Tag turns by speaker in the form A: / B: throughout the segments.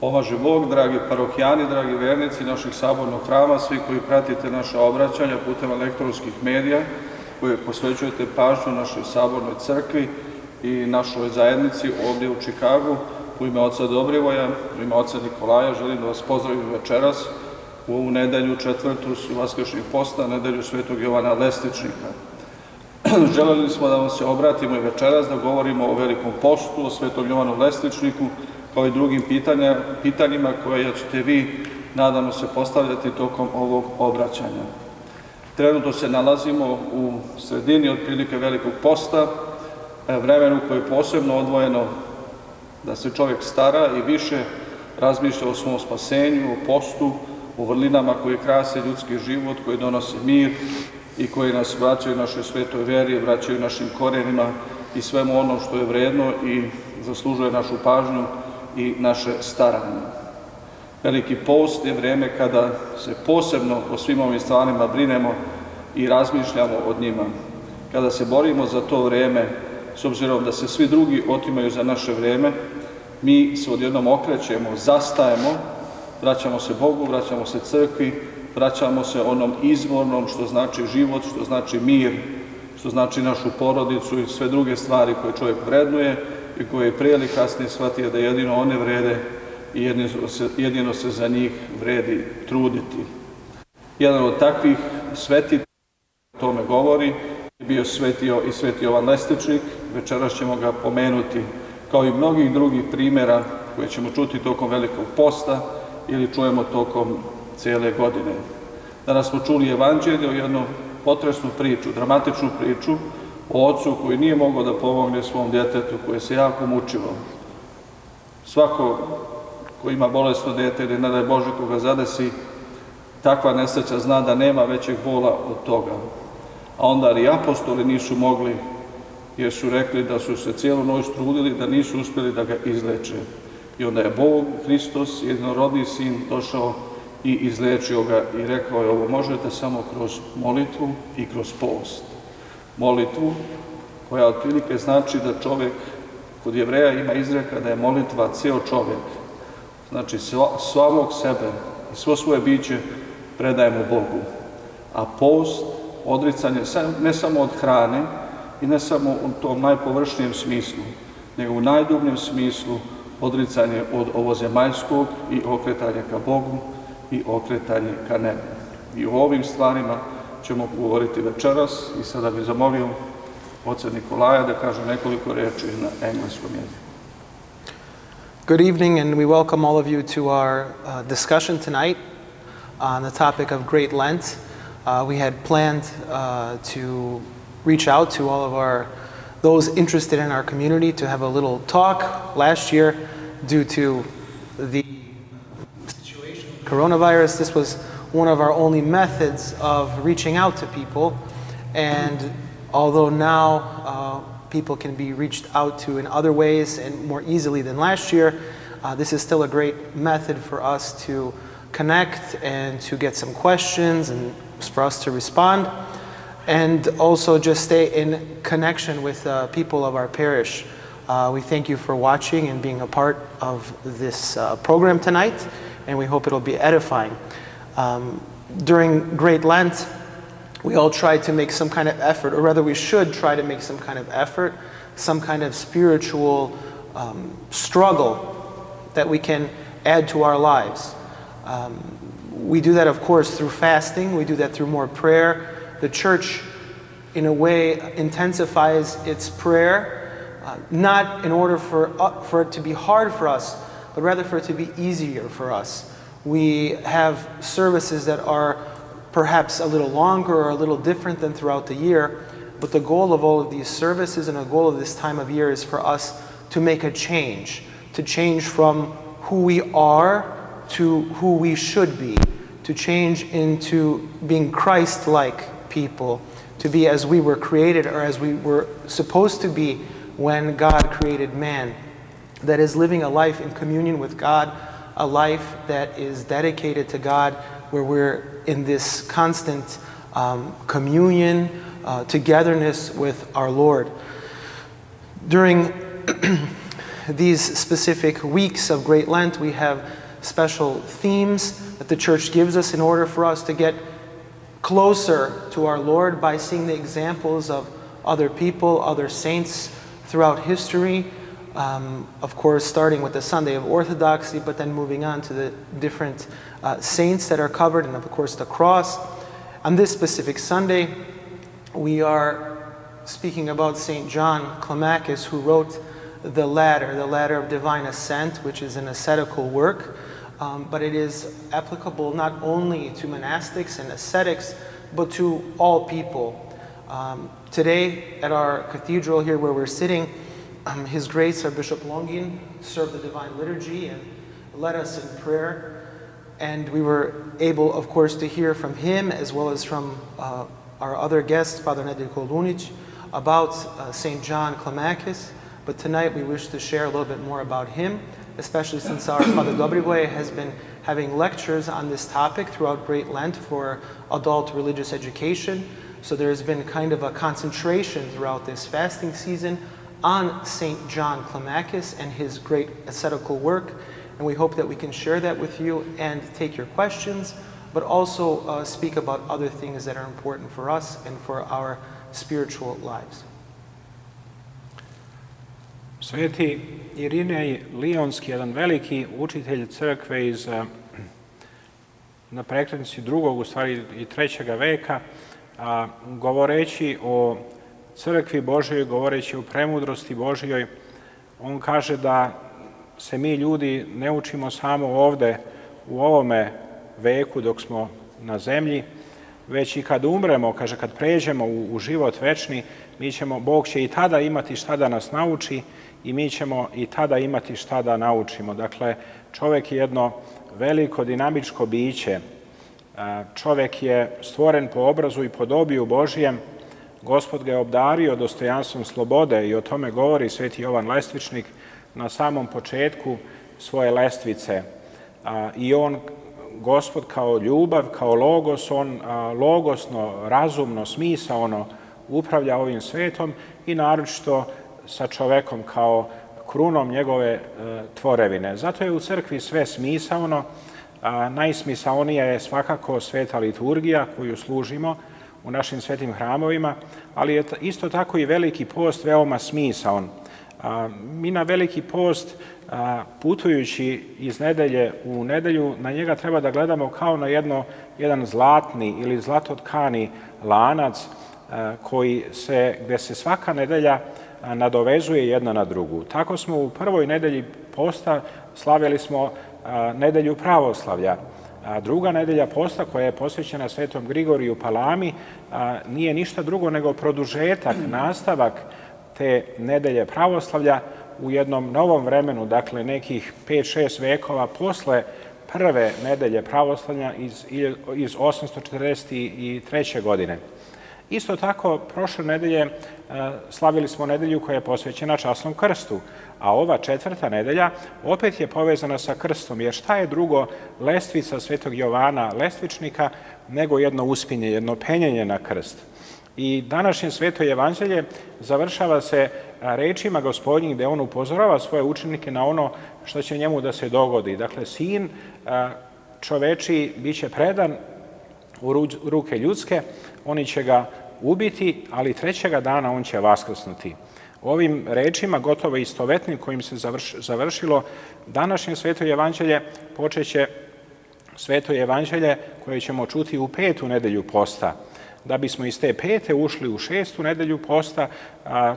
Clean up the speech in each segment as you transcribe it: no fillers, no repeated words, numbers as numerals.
A: Pomaže Bog, dragi parohijani, dragi vernici naših sabornog hrama, svi koji pratite naša obraćanja putem elektronskih medija, koji posvećujete pažnju našoj sabornoj crkvi i našoj zajednici ovdje u Čikagu. U ime oca Dobrivoja, u ime oca Nikolaja želim da vas pozdravim večeras u ovu nedelju četvrtu vaskršnjeg posta, nedelju Svetog Jovana Lestičnika. Želeli smo da vam se obratimo i večeras, da govorimo o Velikom postu, o Svetom Jovanu Lestičniku, kao i drugim pitanjima koje ćete vi, nadamo se, postavljati tokom ovog obraćanja. Trenutno se nalazimo u sredini otprilike Velikog posta, vremenu koje je posebno odvojeno da se čovjek stara i više razmišlja o svom spasenju, o postu, o vrlinama koje krase ljudski život, koji donose mir i koji nas vraćaju našoj svetoj veri, vraćaju našim korenima i svemu ono što je vredno i zaslužuje našu pažnju i naše staranje. Veliki post je vrijeme kada se posebno o svim ovim stvarima brinemo i razmišljamo o njima. Kada se borimo za to vrijeme, s obzirom da se svi drugi otimaju za naše vrijeme, mi se odjednom okrećemo, zastajemo, vraćamo se Bogu, vraćamo se crkvi, vraćamo se onom izvornom što znači život, što znači mir, što znači našu porodicu i sve druge stvari koje čovjek vrednuje i koje je prije ili kasnije shvatio da jedino one vrede i jedino se za njih vredi truditi. Jedan od takvih svetitelja o tome govori je bio Sveti Jovan Lestičnik. Večeras ćemo ga pomenuti kao i mnogih drugih primjera koje ćemo čuti tokom Velikog posta ili čujemo tokom cijele godine. Danas smo čuli evanđelje o jednu potresnu priču, dramatičnu priču o ocu koji nije mogao da pomogne svom djetetu, koje se jako mučilo. Svako ko ima bolesno dete ili ne daj Bože koga zadesi, takva nesreća zna da nema većeg bola od toga. A onda i apostoli nisu mogli, jer su rekli da su se cijelu noć trudili, da nisu uspjeli da ga izleče. I onda je Bog, Hristos, jednorodni Sin, došao i izlečio ga i rekao je: ovo možete samo kroz molitvu i kroz post. Molitvu koja otprilike znači da čovjek, kod Jevreja ima izreka da je molitva cijel čovjek. Znači samog sebe i svo svoje biće predajemo Bogu. A post, odricanje ne samo od hrane i ne samo u tom najpovršnijem smislu, nego u najdubljem smislu odricanje od ovozemaljskog i okretanje ka Bogu i okretanje ka nebu. I o ovim stvarima ćemo govoriti večeras i sada bih zamolio oca Nikolaja da kaže nekoliko riječi na engleskom jeziku.
B: Good evening, and we welcome all of you to our discussion tonight on the topic of Great Lent. We had planned to reach out to all of those interested in our community to have a little talk. Last year, due to the situation of coronavirus, this was one of our only methods of reaching out to people. And although now people can be reached out to in other ways and more easily than last year, this is still a great method for us to connect and to get some questions and for us to respond, and also just stay in connection with people of our parish. We thank you for watching and being a part of this program tonight, and we hope it'll be edifying. During Great Lent, we all try to make some kind of effort, or rather we should try to make some kind of effort, some kind of spiritual struggle that we can add to our lives. We do that, of course, through fasting. We do that through more prayer. The church, in a way, intensifies its prayer, not in order for it to be hard for us, but rather for it to be easier for us. We have services that are perhaps a little longer or a little different than throughout the year, but the goal of all of these services and the goal of this time of year is for us to make a change, to change from who we are to who we should be, to change into being Christ-like people, to be as we were created or as we were supposed to be when God created man. That is, living a life in communion with God, a life that is dedicated to God, where we're in this constant communion, togetherness with our Lord. During these specific weeks of Great Lent, we have special themes that the church gives us in order for us to get closer to our Lord by seeing the examples of other people, other saints throughout history. Of course, starting with the Sunday of Orthodoxy, but then moving on to the different saints that are covered, and of course the cross. On this specific Sunday, we are speaking about St. John Climacus, who wrote the Ladder of Divine Ascent, which is an ascetical work, but it is applicable not only to monastics and ascetics, but to all people. Today, at our cathedral here where we're sitting, His Grace, our Bishop Longin, served the Divine Liturgy and led us in prayer. And we were able, of course, to hear from him as well as from our other guest, Father Nedeljko Lunic, about St. John Climacus. But tonight we wish to share a little bit more about him, especially since our Father Dobrivoje has been having lectures on this topic throughout Great Lent for adult religious education. So there's been kind of a concentration throughout this fasting season on St. John Climacus and his great ascetical work. And we hope that we can share that with you and take your questions, but also speak about other things that are important for us and for our spiritual lives.
C: Sveti Irinej Lionski, jedan veliki učitelj crkve na prekretnici drugog, u stvari i 3. veka, govoreći o crkvi Božjoj, govoreći o premudrosti Božjoj, on kaže da se mi ljudi ne učimo samo ovde u ovome veku dok smo na zemlji, već i kad umremo, kaže, kad pređemo u život večni, Bog će i tada imati šta da nas nauči i mi ćemo i tada imati šta da naučimo. Dakle, čovek je jedno veliko dinamičko biće. Čovek je stvoren po obrazu i podobiju Božijem. Gospod ga je obdario dostojanstvom slobode i o tome govori sveti Jovan Lestvičnik na samom početku svoje lestvice. I on, Gospod kao ljubav, kao logos, on logosno, razumno, smisaono upravlja ovim svetom i naročito sa čovekom kao krunom njegove tvorevine. Zato je u crkvi sve smisaono. Najsmisaonija je svakako sveta liturgija koju služimo u našim svetim hramovima, ali je isto tako i veliki post veoma smisaon. Mi na veliki post, putujući iz nedelje u nedelju, na njega treba da gledamo kao na jedan zlatni ili zlatotkani lanac gde se svaka nedelja nadovezuje jedna na drugu. Tako smo u prvoj nedelji posta slavili smo nedelju pravoslavlja. Druga nedelja posta, koja je posvećena svetom Grigoriju Palami, nije ništa drugo nego produžetak, nastavak te nedelje pravoslavlja u jednom novom vremenu, dakle nekih 5-6 vekova posle prve nedelje pravoslavlja iz 843. godine. Isto tako, prošle nedelje slavili smo nedelju koja je posvećena časnom krstu, a ova 4. nedelja opet je povezana sa krstom, jer šta je drugo lestvica svetog Jovana Lestvičnika nego jedno uspinje, jedno penjenje na krst. I današnje sveto evanđelje završava se rečima Gospodnjih, gde on upozorava svoje učenike na ono što će njemu da se dogodi. Dakle, sin čovečiji biće predan u ruke ljudske, oni će ga ubiti, ali 3. dana on će vaskrsnuti. Ovim rečima, gotovo istovetnim kojim se završilo današnje sveto evanđelje, počeće sveto evanđelje koje ćemo čuti u 5. nedelju posta. Da bismo iz te 5. ušli u 6. nedelju posta,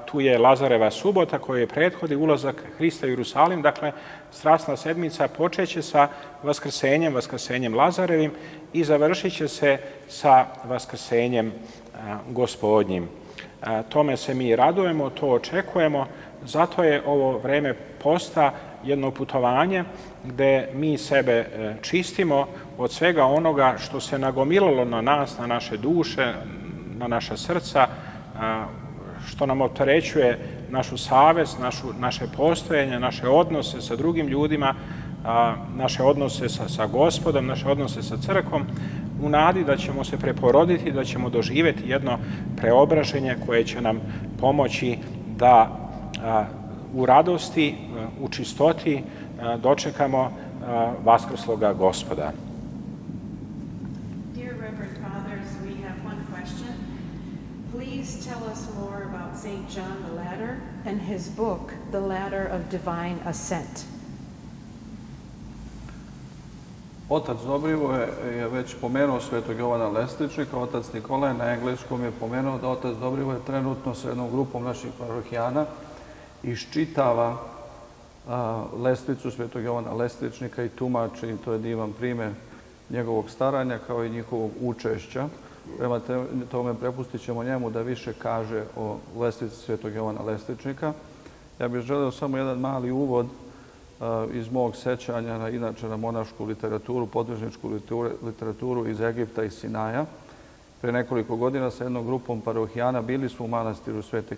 C: tu je Lazareva subota koja prethodi ulazak Hrista u Jerusalim, dakle strasna sedmica počeće sa vaskrsenjem Lazarevim i završit će se sa vaskrsenjem Gospodnjim. Tome se mi radujemo, to očekujemo, zato je ovo vreme posta jedno putovanje gde mi sebe čistimo od svega onoga što se nagomilalo na nas, na naše duše, na naša srca, što nam opterećuje našu savest, naše postojanje, naše odnose sa drugim ljudima, naše odnose sa Gospodom, naše odnose sa crkvom, u nadi da ćemo se preporoditi, da ćemo doživeti jedno preobraženje koje će nam pomoći da u radosti, u čistoti dočekamo vaskrsloga Gospoda.
D: Dear Reverend Fathers, we have one question. Please tell us more about St. John the Ladder and his book, The Ladder of Divine Ascent.
A: Otac Dobrivoje je već pomenuo svetog Jovana Lestvičnika, otac Nikolaj na engleskom je pomenuo da otac Dobrivoje trenutno sa jednom grupom naših parohijana iščitava Lestvicu svetog Jovana Lestvičnika i tumači, to je divan primjer njegovog staranja kao i njihovog učešća. Prema tome prepustit ćemo njemu da više kaže o Lestvici svetog Jovana Lestvičnika. Ja bih želeo samo jedan mali uvod iz mog sećanja inače na monašku literaturu, podvižničku literaturu iz Egipta i Sinaja. Pre nekoliko godina sa jednom grupom parohijana bili smo u manastiru Svete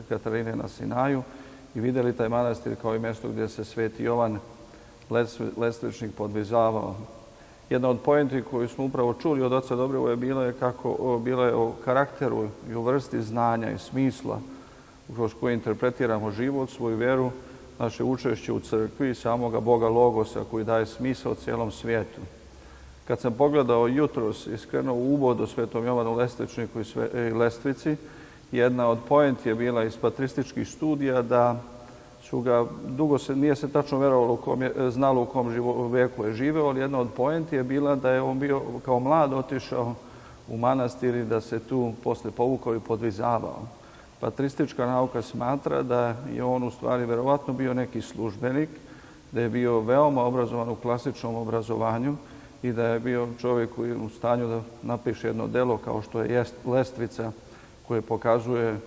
A: Katarine na Sinaju i vidjeli taj manastir kao i mjesto gdje se Sveti Jovan Lestvičnik podvizavao. Jedna od poenti koju smo upravo čuli od oca Dobrivoja bila je o karakteru i o vrsti znanja i smisla kroz koje interpretiramo život, svoju vjeru, naše učešće u crkvi i samoga Boga Logosa koji daje smisao cijelom svijetu. Kad sam pogledao jutros i skrenuo uvod o Svetom Jovanu Lestvičniku i Lestvici, jedna od poenti je bila iz patrističkih studija da su ga, nije se tačno verovalo znalo u kom veku je živeo, ali jedna od poenti je bila da je on bio kao mlad otišao u manastir i da se tu posle povukao i podvizavao. Patristička nauka smatra da je on u stvari verovatno bio neki službenik, da je bio veoma obrazovan u klasičnom obrazovanju i da je bio čovjek koji je u stanju da napiše jedno delo kao što je Lestvica, koje pokazuje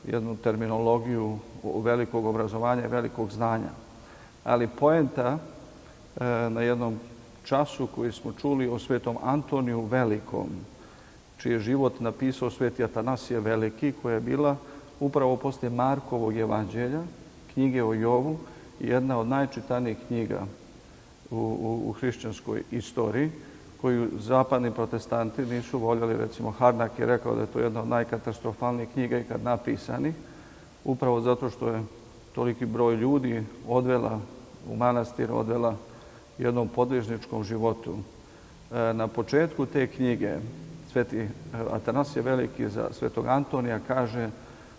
A: jednu terminologiju velikog obrazovanja i velikog znanja. Ali poenta na jednom času koji smo čuli o svetom Antoniju Velikom, čiji je život napisao sveti Atanasije Veliki, koja je bila upravo poslije Markovog evanđelja, knjige o Jovu, jedna od najčitanijih knjiga u hrišćanskoj istoriji, koju zapadni protestanti nisu voljeli. Recimo, Harnak je rekao da je to jedna od najkatastrofalnijih knjiga ikad napisanih, upravo zato što je toliki broj ljudi odvela u manastir, odvela jednom podvižničkom životu. Na početku te knjige sveti Atanasije Veliki za svetog Antonija kaže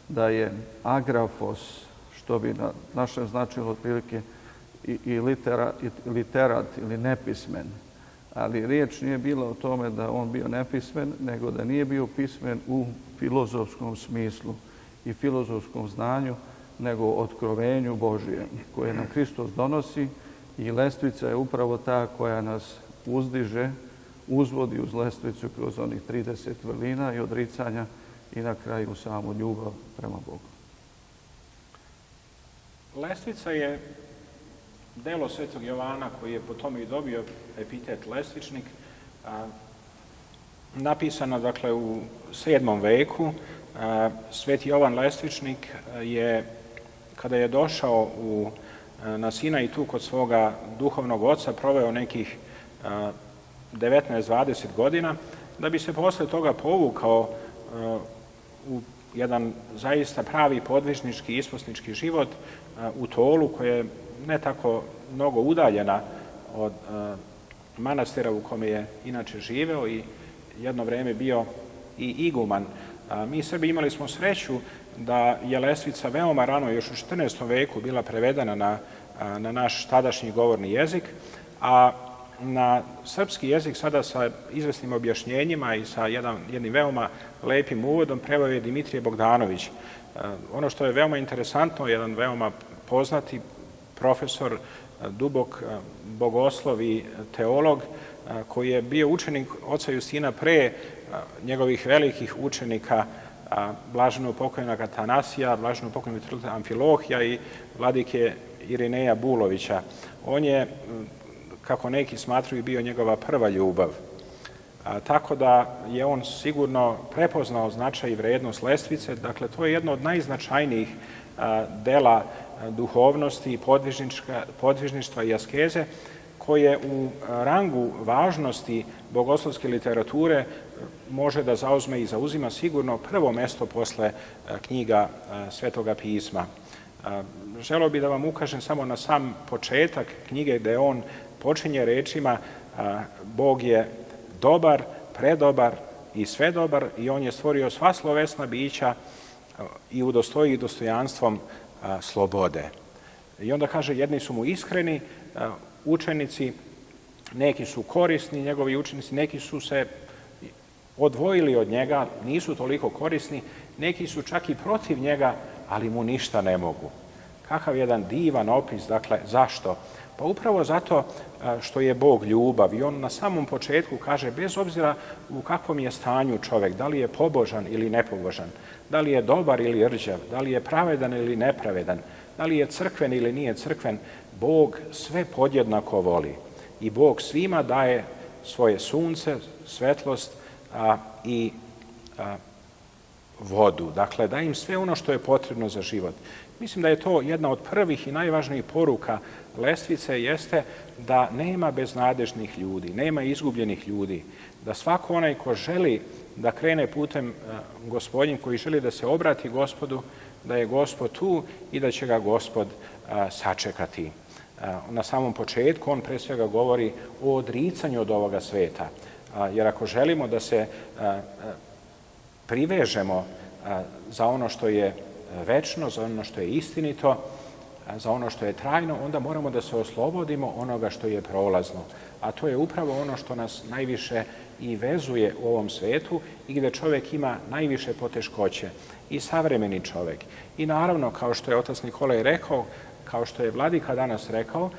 A: da je agrafos, što bi na našem značilo otprilike i literat ili nepismen. Ali riječ nije bila o tome da on bio nepismen, nego da nije bio pismen u filozofskom smislu i filozofskom znanju, nego otkrovenju Božijem koje nam Hristos donosi i lestvica je upravo ta koja nas uzdiže, uzvodi uz lestvicu kroz onih 30 vrlina i odricanja i na kraju samu ljubav prema Bogu.
C: Lestvica je delo svetog Jovana koji je po tome i dobio epitet Lestvičnik, napisano dakle u 7. veku. Sveti Jovan Lestvičnik je, kada je došao na Sinaj tu kod svoga duhovnog oca, proveo nekih 19-20 godina, da bi se posle toga povukao u jedan zaista pravi podvižnički, isposnički život u Tolu, koja je ne tako mnogo udaljena od manastira u kome je inače živeo i jedno vrijeme bio i iguman. Mi Srbi imali smo sreću da je Lestvica veoma rano, još u 14. veku, bila prevedena na naš tadašnji govorni jezik, a na srpski jezik sada sa izvesnim objašnjenjima i sa jednim veoma lepim uvodom preveo je Dimitrije Bogdanović. Ono što je veoma interesantno, jedan veoma poznati profesor, dubok bogoslov i teolog, koji je bio učenik oca Justina pre njegovih velikih učenika, blaženog pokojnog Atanasija, blaženog pokojnog mitropolita Amfilohija i vladike Irineja Bulovića. On je, kako neki smatruju, bio njegova prva ljubav. Tako da je on sigurno prepoznao značaj i vrednost Lestvice. Dakle, to je jedno od najznačajnijih dela duhovnosti, podvižništva i askeze, koje u rangu važnosti bogoslovske literature može da zauzme i zauzima sigurno prvo mesto posle knjiga Svetoga pisma. Želeo bih da vam ukažem samo na sam početak knjige gde on počinje rečima Bog je dobar, predobar i svedobar i on je stvorio sva slovesna bića i udostoji ih dostojanstvom slobode. I onda kaže, jedni su mu iskreni učenici, neki su korisni njegovi učenici, neki su se odvojili od njega, nisu toliko korisni, neki su čak i protiv njega, ali mu ništa ne mogu. Kakav jedan divan opis, dakle, zašto? Pa upravo zato što je Bog ljubav i on na samom početku kaže, bez obzira u kakvom je stanju čovek, da li je pobožan ili nepobožan, da li je dobar ili rđav, da li je pravedan ili nepravedan, da li je crkven ili nije crkven, Bog sve podjednako voli i Bog svima daje svoje sunce, svetlost i vodu. Dakle, daje im sve ono što je potrebno za život. Mislim da je to jedna od prvih i najvažnijih poruka lestvice jeste da nema beznadežnih ljudi, nema izgubljenih ljudi, da svako onaj ko želi da krene putem Gospodnjim, koji želi da se obrati Gospodu, da je Gospod tu i da će ga Gospod sačekati. Na samom početku on pre svega govori o odricanju od ovoga sveta, jer ako želimo da se privežemo za ono što je večno, za ono što je istinito, za ono što je trajno, onda moramo da se oslobodimo onoga što je prolazno. A to je upravo ono što nas najviše i vezuje u ovom svetu i gde čovek ima najviše poteškoće. I savremeni čovek. I naravno, kao što je otac Nikolaj rekao, kao što je Vladika danas rekao,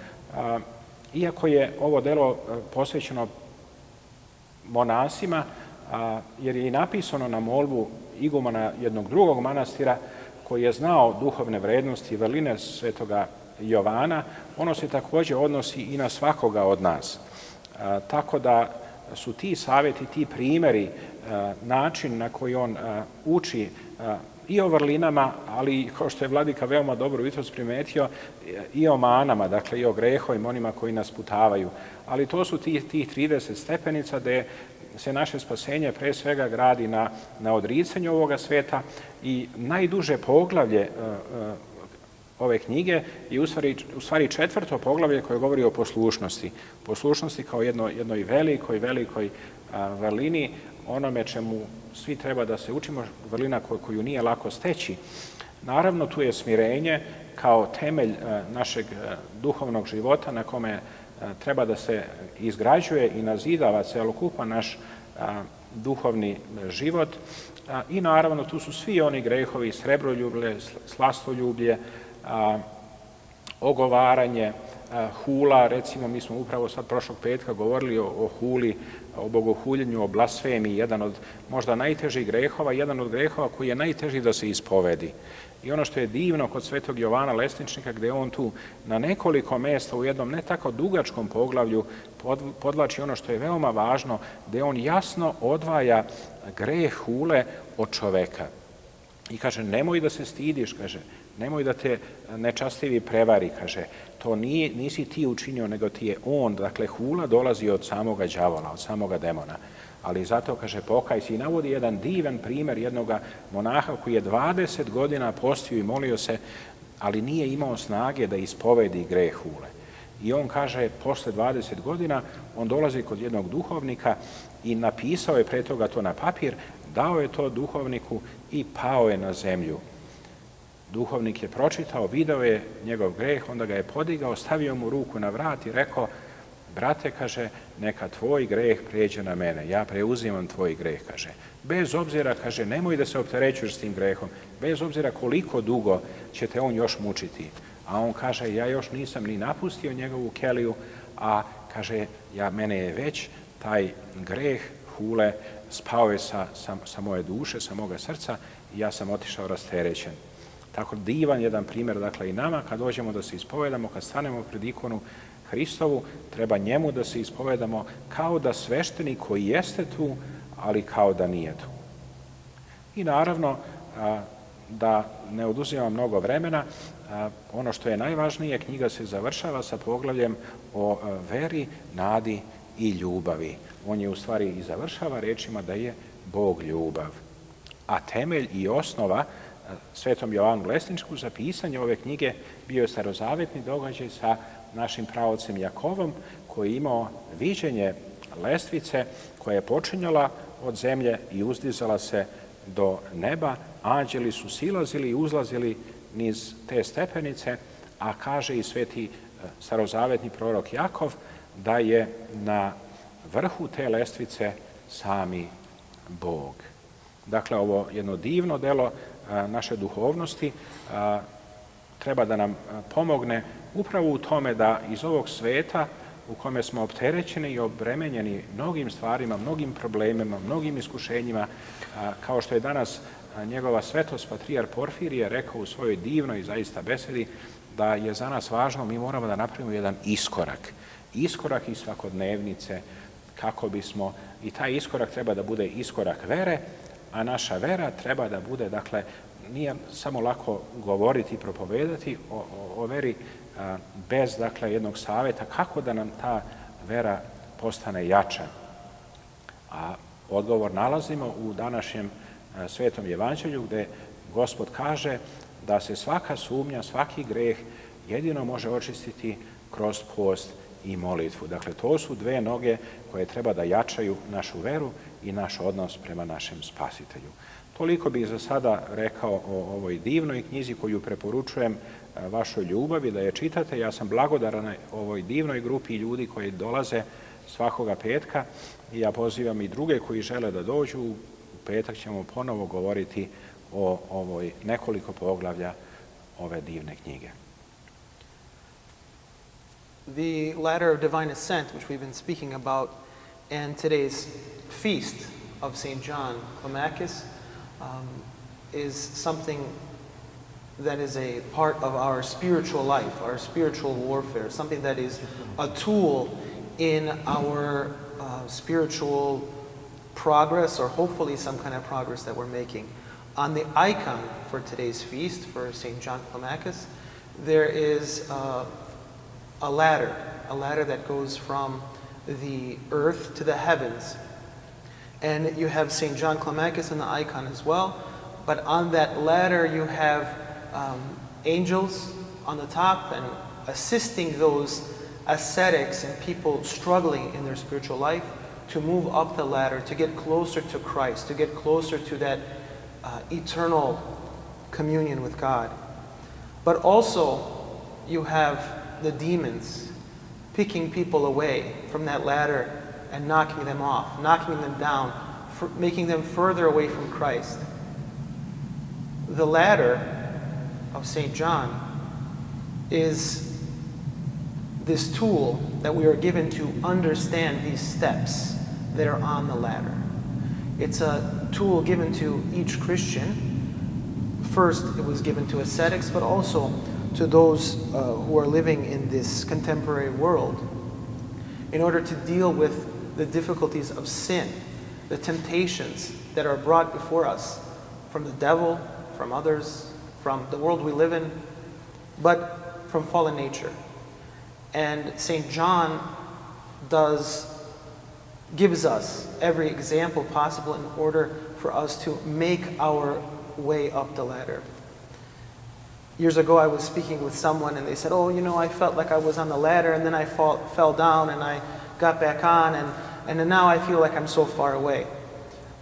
C: iako je ovo delo posvećeno monasima, jer je i napisano na molbu igumana jednog drugog manastira koji je znao duhovne vrednosti i vrline svetoga Jovana, ono se takođe odnosi i na svakoga od nas. Tako da su ti savjeti, ti primeri, način na koji on uči i o vrlinama, ali kao što je Vladika veoma dobro jutros primetio, i o manama, dakle i o grehovima, onima koji nas putavaju. Ali to su tih 30 stepenica gde se naše spasenje pre svega gradi na odricanju ovoga sveta i najduže poglavlje ove knjige je u stvari 4. poglavlje koje govori o poslušnosti. Poslušnosti kao jednoj velikoj vrlini, onome čemu svi treba da se učimo, vrlina koju nije lako steći. Naravno, tu je smirenje kao temelj našeg duhovnog života na kome treba da se izgrađuje i nazidava celokupan naš duhovni život. I naravno, tu su svi oni grehovi, srebroljublje, slastoljublje, ogovaranje, hula, recimo mi smo upravo sad prošlog petka govorili o huli, o bogohuljenju, o blasfemiji, jedan od možda najtežih grehova, jedan od grehova koji je najteži da se ispovedi. I ono što je divno kod svetog Jovana Lesničnika, gde on tu na nekoliko mesta u jednom ne tako dugačkom poglavlju podvlači ono što je veoma važno, gde on jasno odvaja greh hule od čoveka. I kaže, nemoj da se stidiš, kaže, nemoj da te nečastivi prevari, kaže, to nisi ti učinio, nego ti je on, dakle, hula dolazi od samoga đavola, od samoga demona. Ali zato, kaže, pokaj se i navodi jedan divan primer jednog monaha koji je 20 godina postio i molio se, ali nije imao snage da ispovedi greh hule. I on kaže, posle 20 godina, on dolazi kod jednog duhovnika i napisao je pre toga to na papir, dao je to duhovniku i pao je na zemlju. Duhovnik je pročitao, video je njegov greh, onda ga je podigao, stavio mu ruku na vrat i rekao, brate, kaže, neka tvoj greh pređe na mene, ja preuzimam tvoj greh, kaže. Bez obzira, kaže, nemoj da se opterećuješ s tim grehom, bez obzira koliko dugo će te on još mučiti. A on kaže, ja još nisam ni napustio njegovu keliju, a kaže, mene je već taj greh hule spao je sa moje duše, sa moga srca i ja sam otišao rasterećen. Tako divan jedan primjer, dakle i nama, kad dođemo da se ispovedamo, kad stanemo pred ikonu Hristovu, treba njemu da se ispovedamo kao da sveštenik koji jeste tu, ali kao da nije tu. I naravno, da ne oduzimam mnogo vremena, ono što je najvažnije, knjiga se završava sa poglavljem o veri, nadi i ljubavi. On je u stvari i završava rečima da je Bog ljubav. A temelj i osnova Svetom Jovanu Lesničku za pisanje ove knjige bio je starozavetni događaj sa našim praocem Jakovom, koji je imao viđenje lestvice koja je počinjala od zemlje i uzdizala se do neba. Anđeli su silazili i uzlazili niz te stepenice, a kaže i sveti starozavetni prorok Jakov da je na vrhu te lestvice sami Bog. Dakle, ovo jedno divno delo naše duhovnosti treba da nam pomogne upravo u tome da iz ovog sveta u kome smo opterećeni i obremenjeni mnogim stvarima, mnogim problemima, mnogim iskušenjima, kao što je danas njegova svetost patrijar Porfirije rekao u svojoj divnoj zaista besedi, da je za nas važno, mi moramo da napravimo jedan iskorak iz svakodnevnice, kako bismo, i taj iskorak treba da bude iskorak vere, a naša vera treba da bude, dakle, nije samo lako govoriti i propovedati o veri bez, dakle, jednog savjeta kako da nam ta vera postane jača. A odgovor nalazimo u današnjem Svetom Evanđelju, gde Gospod kaže da se svaka sumnja, svaki greh jedino može očistiti kroz post i molitvu. Dakle, to su dve noge koje treba da jačaju našu veru i naš odnos prema našem Spasitelju. Toliko bih za sada rekao o ovoj divnoj knjizi koju preporučujem vašoj ljubavi da je čitate. Ja sam blagodaran ovoj divnoj grupi ljudi koji dolaze svakoga petka i ja pozivam i druge koji žele da dođu. U petak ćemo ponovo govoriti o ovoj nekoliko poglavlja ove divne knjige.
B: The ladder of divine ascent, which we've been speaking about, and today's feast of St. John Climacus is something that is a part of our spiritual life, our spiritual warfare, something that is a tool in our spiritual progress, or hopefully some kind of progress that we're making. On the icon for today's feast, for St. John Climacus, there is a ladder that goes from the earth to the heavens. And you have St. John Climacus in the icon as well, but on that ladder you have angels on the top and assisting those ascetics and people struggling in their spiritual life to move up the ladder, to get closer to Christ, to get closer to that eternal communion with God. But also you have the demons picking people away from that ladder and knocking them off, knocking them down, making them further away from Christ. The ladder of St. John is this tool that we are given to understand these steps that are on the ladder. It's a tool given to each Christian. First, it was given to ascetics, but also to those who are living in this contemporary world in order to deal with the difficulties of sin, the temptations that are brought before us from the devil, from others, from the world we live in, but from fallen nature. And St. John gives us every example possible in order for us to make our way up the ladder. Years ago, I was speaking with someone and they said, oh, I felt like I was on the ladder and then I fell down and I got back on and then now I feel like I'm so far away.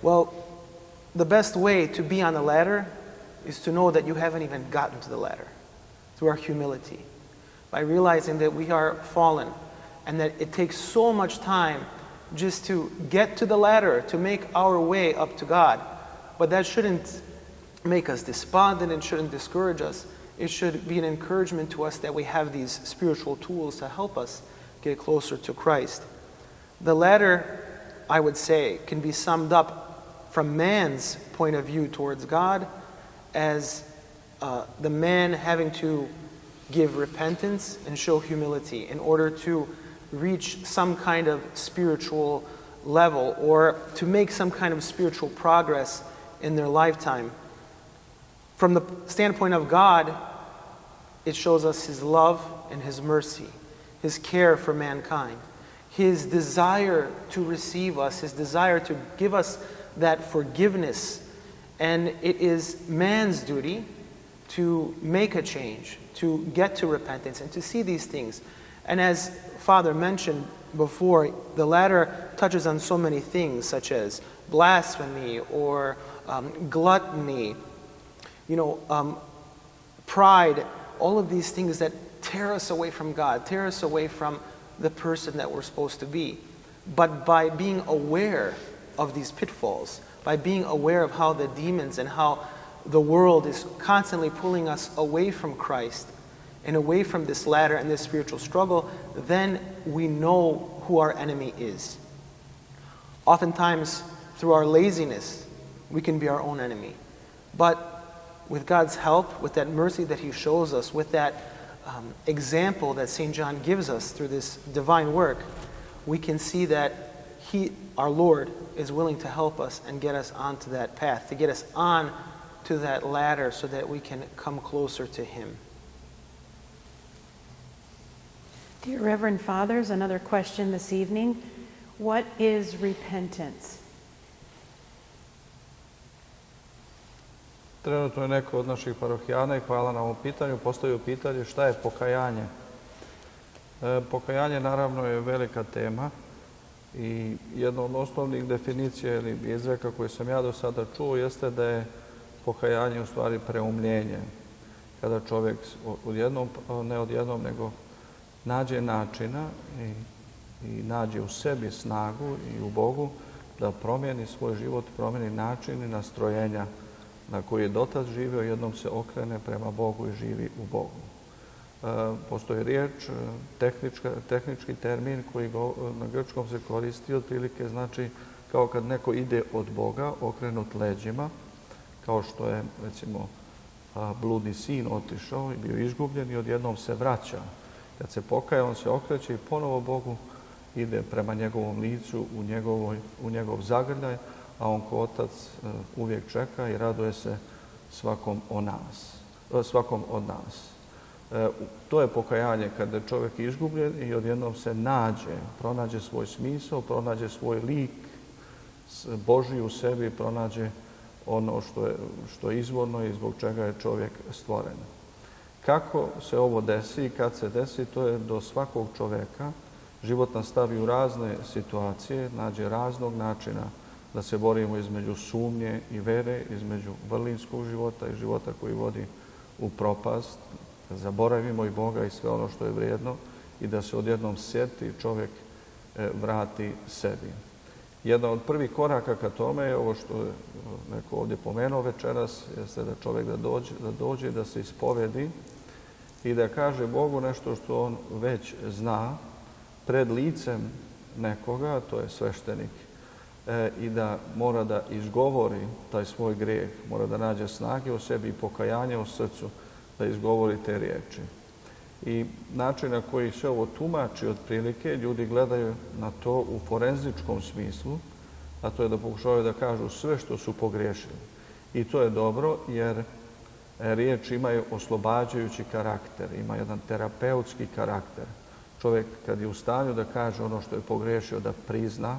B: Well, the best way to be on the ladder is to know that you haven't even gotten to the ladder, through our humility, by realizing that we are fallen and that it takes so much time just to get to the ladder, to make our way up to God. But that shouldn't make us despondent, it shouldn't discourage us. It should be an encouragement to us that we have these spiritual tools to help us get closer to Christ. The ladder, I would say, can be summed up from man's point of view towards God as the man having to give repentance and show humility in order to reach some kind of spiritual level or to make some kind of spiritual progress in their lifetime. From the standpoint of God, it shows us His love and His mercy, His care for mankind, His desire to receive us, His desire to give us that forgiveness And it is man's duty to make a change, to get to repentance, and to see these things. And as Father mentioned before, the ladder touches on so many things, such as blasphemy or gluttony, pride, all of these things that tear us away from God, tear us away from the person that we're supposed to be. But by being aware of these pitfalls, by being aware of how the demons and how the world is constantly pulling us away from Christ and away from this ladder and this spiritual struggle, then we know who our enemy is. Oftentimes, through our laziness, we can be our own enemy. But with God's help, with that mercy that He shows us, with that example that St. John gives us through this divine work, we can see that He, our Lord, is willing to help us and get us onto that path, to get us on to that ladder so that we can come closer to Him.
D: Dear Reverend Fathers, another question this evening. What is repentance?
A: Trenutno je neko od naših parohijana, i hvala na ovom pitanju, postavio pitanje šta je pokajanje. Pokajanje naravno je velika tema i jedna od osnovnih definicija ili izreka koje sam ja do sada čuo jeste da je pokajanje u stvari preumljenje. Kada čovjek ne odjednom, nego nađe načina i nađe u sebi snagu i u Bogu da promijeni svoj život, promijeni način i nastrojenja na koji je dotad živio, jednom se okrene prema Bogu i živi u Bogu. Postoji riječ, tehnički termin koji na grčkom se koristi, otprilike znači kao kad neko ide od Boga, okrenut leđima, kao što je, recimo, bludni sin otišao i bio izgubljen i odjednom se vraća. Kad se pokaja, on se okreće i ponovo Bogu ide prema njegovom licu, u njegov zagrljaj, a on ko otac uvijek čeka i raduje se svakom od nas. To je pokajanje kada je čovjek izgubljen i odjednom se pronađe svoj smisao, pronađe svoj lik Božji u sebi, pronađe ono što je izvorno i zbog čega je čovjek stvoren. Kako se ovo desi i kad se desi, to je do svakog čovjeka. Život nas stavi u razne situacije, nađe raznog načina da se borimo između sumnje i vere, između vrlinskog života i života koji vodi u propast, da zaboravimo i Boga i sve ono što je vrijedno i da se odjednom sjeti čovjek vrati sebi. Jedan od prvih koraka ka tome je ovo što je neko ovdje pomenuo večeras, jeste da čovjek da dođe, da se ispovedi i da kaže Bogu nešto što on već zna pred licem nekoga, to je sveštenik, i da mora da izgovori taj svoj grijeh, mora da nađe snage u sebi i pokajanje u srcu da izgovori te riječi. I način na koji se ovo tumači otprilike, ljudi gledaju na to u forenzičkom smislu, a to je da pokušavaju da kažu sve što su pogriješili. I to je dobro jer riječ imaju oslobađajući karakter, ima jedan terapeutski karakter. Čovjek kad je u stanju da kaže ono što je pogriješio, da prizna,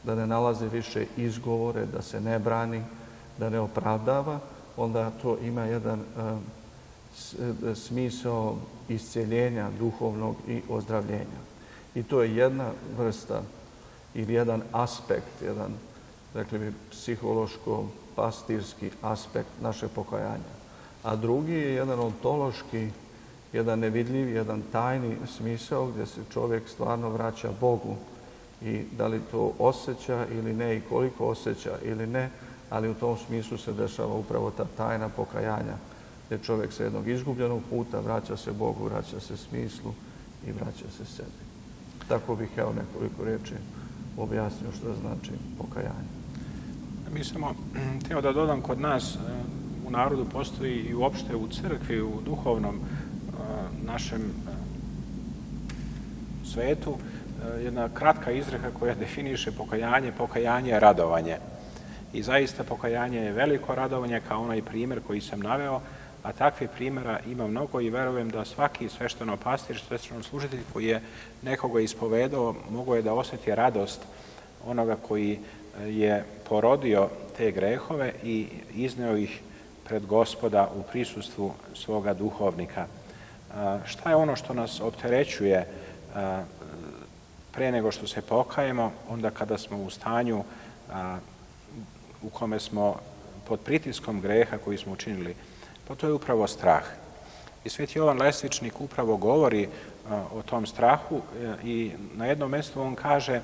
A: da ne nalazi više izgovore, da se ne brani, da ne opravdava, onda to ima jedan smisao iscjeljenja duhovnog i ozdravljenja. I to je jedna vrsta ili jedan aspekt, jedan, rekli bi, psihološko-pastirski aspekt naše pokajanja. A drugi je jedan ontološki, jedan nevidljiv, jedan tajni smisao gdje se čovjek stvarno vraća Bogu i da li to osjeća ili ne i koliko osjeća ili ne, ali u tom smislu se dešava upravo ta tajna pokajanja gdje čovjek sa jednog izgubljenog puta vraća se Bogu, vraća se smislu i vraća se sebi. Tako bih ja nekoliko riječi objasnio što znači pokajanje.
C: Mi samo htio da dodam, kod nas u narodu postoji i uopšte u crkvi, u duhovnom našem svetu jedna kratka izreka koja definiše pokajanje. Pokajanje je radovanje. I zaista pokajanje je veliko radovanje, kao onaj primjer koji sam naveo, a takvih primjera ima mnogo i verujem da svaki svešteno-pastir, svešteno-služitelj koji je nekoga ispovedao, mogao je da osjeti radost onoga koji je porodio te grehove i izneo ih pred Gospoda u prisustvu svoga duhovnika. Šta je ono što nas opterećuje pre nego što se pokajemo, onda kada smo u stanju u kome smo pod pritiskom greha koji smo učinili? Pa to je upravo strah. I Sveti Jovan Lesvičnik upravo govori o tom strahu i na jednom mjestu on kaže: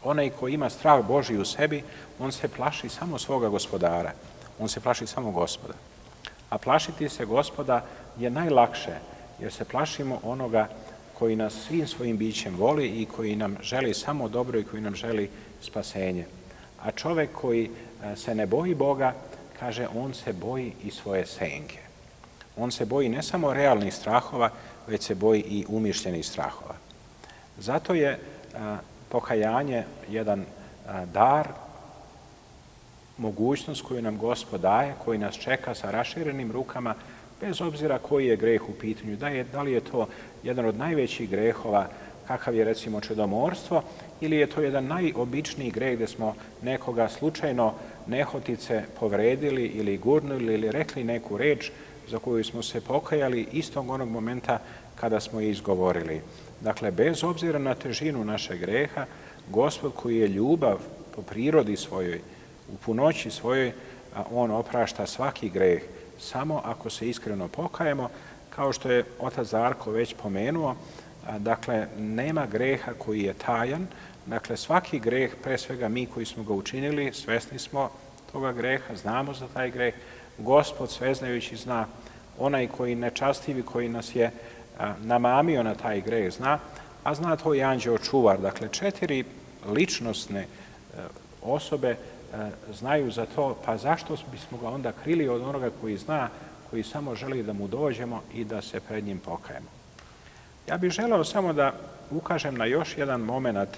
C: onaj ko ima strah Božji u sebi, on se plaši samo svoga Gospodara. On se plaši samo Gospoda. A plašiti se Gospoda je najlakše, jer se plašimo onoga koji nas svim svojim bićem voli i koji nam želi samo dobro i koji nam želi spasenje. A čovjek koji se ne boji Boga, kaže, on se boji i svoje senke. On se boji ne samo realnih strahova, već se boji i umišljenih strahova. Zato je pokajanje jedan dar, mogućnost koju nam Gospod daje, koji nas čeka sa raširenim rukama, bez obzira koji je greh u pitanju. Da li je to jedan od najvećih grehova, kakav je recimo čedomorstvo, ili je to jedan najobičniji greh gdje smo nekoga slučajno nehotice povredili ili gurnuli ili rekli neku reč za koju smo se pokajali istog onog momenta kada smo je izgovorili. Dakle, bez obzira na težinu našeg greha, Gospod koji je ljubav po prirodi svojoj, u punoći svojoj, on oprašta svaki greh, samo ako se iskreno pokajemo, kao što je otac Darko već pomenuo. Dakle, nema greha koji je tajan. Dakle, svaki greh, pre svega mi koji smo ga učinili, svesni smo toga greha, znamo za taj greh. Gospod sveznajući zna, onaj koji nečastivi, koji nas je namamio na taj greh zna, a zna to i anđeo čuvar. Dakle, 4 ličnosne osobe znaju za to, pa zašto bismo ga onda krili od onoga koji zna, koji samo želi da mu dođemo i da se pred njim pokajemo. Ja bih želeo samo da ukažem na još jedan moment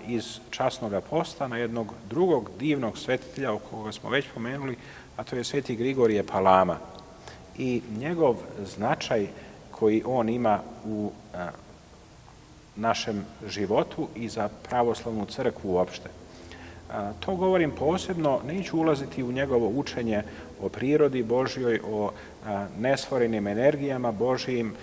C: iz časnog posta, na jednog drugog divnog svetitelja o koga smo već pomenuli, a to je Sveti Grigorije Palama i njegov značaj koji on ima u našem životu i za pravoslavnu crkvu uopšte. To govorim posebno, neću ulaziti u njegovo učenje o prirodi Božjoj, o nestvorenim energijama Božjim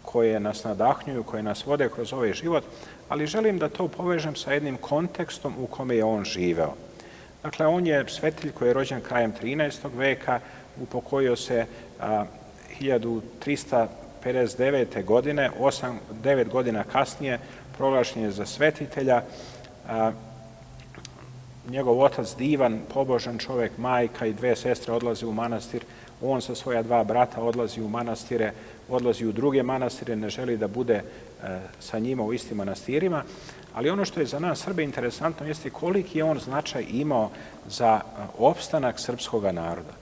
C: koje nas nadahnjuju, koje nas vode kroz ovaj život, ali želim da to povežem sa jednim kontekstom u kome je on živeo. Dakle, on je svetitelj koji je rođen krajem 13. veka, upokojio se 1359. godine, 9 godina kasnije proglašen je za svetitelja. Njegov otac divan, pobožan čovjek, majka i 2 sestre odlaze u manastir. On sa svoja 2 brata odlazi u manastire, odlazi u druge manastire, ne želi da bude sa njima u istim manastirima. Ali ono što je za nas Srbe interesantno jeste koliki je on značaj imao za opstanak srpskog naroda.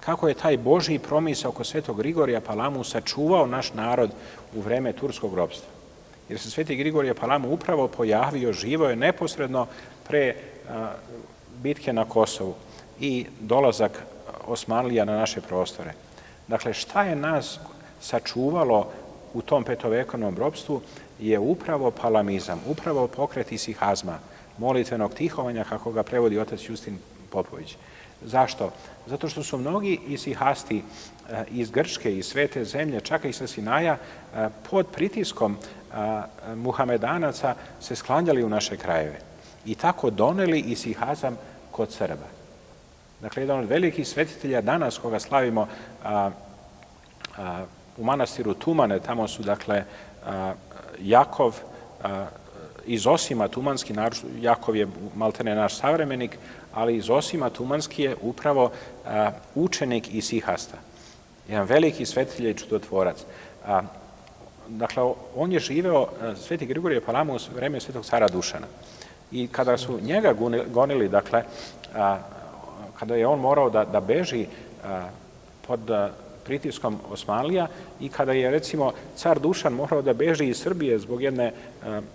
C: Kako je taj Božji promisao oko Svetog Grigorija Palamu sačuvao naš narod u vreme turskog ropstva. Jer se Sveti Grigorije Palama upravo pojavio, živio je neposredno pre bitke na Kosovu i dolazak Osmanlija na naše prostore. Dakle, šta je nas sačuvalo u tom petovekovnom ropstvu je upravo palamizam, upravo pokret isihazma, molitvenog tihovanja, kako ga prevodi otac Justin Popović. Zašto? Zato što su mnogi isihasti iz Grčke, iz Svete zemlje, čak i sa Sinaja, pod pritiskom muhamedanaca se sklanjali u naše krajeve i tako doneli isihazam kod Srba. Dakle, jedan od velikih svetitelja danas koga slavimo u manastiru Tumane, tamo su, dakle, Jakov iz Osima Tumanski, Jakov je maltene naš savremenik, ali iz Osima Tumanski je upravo učenik isihasta. Jedan veliki svetitelj i čudotvorac. Dakle, on je živeo, Sveti Grigorije Palama, u vreme Svetog cara Dušana. I kada su njega gonili, dakle, kada je on morao da beži pod pritiskom Osmanlija i kada je, recimo, car Dušan morao da beži iz Srbije zbog jedne